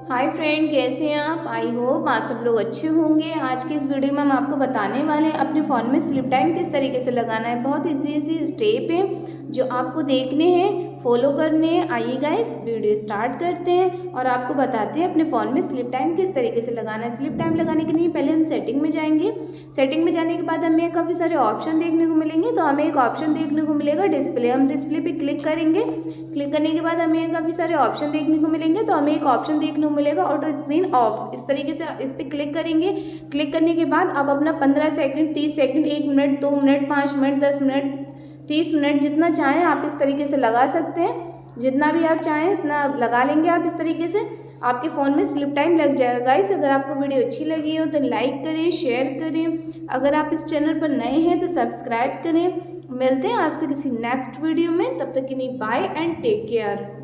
Hi friend, कैसे हैं आप? आई होप आप सब लोग अच्छे होंगे। आज की इस वीडियो में हम आपको बताने वाले हैं अपने फ़ोन में स्लिप टाइम किस तरीके से लगाना है। बहुत इजी इजी स्टेप है जो आपको देखने हैं, फॉलो करने हैं। आइए गाइस, वीडियो स्टार्ट करते हैं और आपको बताते हैं अपने फ़ोन में स्लिप टाइम किस तरीके से लगाना है। स्लिप टाइम लगाने के लिए पहले हम सेटिंग में जाएंगे। सेटिंग में जाने के बाद हमें काफ़ी सारे ऑप्शन देखने को मिलेंगे। तो हमें एक ऑप्शन देखने को मिलेगा डिस्प्ले। हम डिस्प्ले पे क्लिक करेंगे। क्लिक करने के बाद हमें काफ़ी सारे ऑप्शन देखने को मिलेंगे। तो हमें एक ऑप्शन देखने को मिलेगा ऑटो स्क्रीन ऑफ। इस तरीके से इस पर क्लिक करेंगे। क्लिक करने के बाद आप अपना 15 second, 30 second, 1 minute, 2 minute, 5 minute, 10 minute, 30 minute जितना चाहें आप इस तरीके से लगा सकते हैं। जितना भी आप चाहें उतना लगा लेंगे आप इस तरीके से। आपके फ़ोन में स्लिप टाइम लग जाएगा। गाइस, अगर आपको वीडियो अच्छी लगी हो तो लाइक करें, शेयर करें। अगर आप इस चैनल पर नए हैं तो सब्सक्राइब करें। मिलते हैं आपसे किसी नेक्स्ट वीडियो में। तब तक के लिए बाय एंड टेक केयर।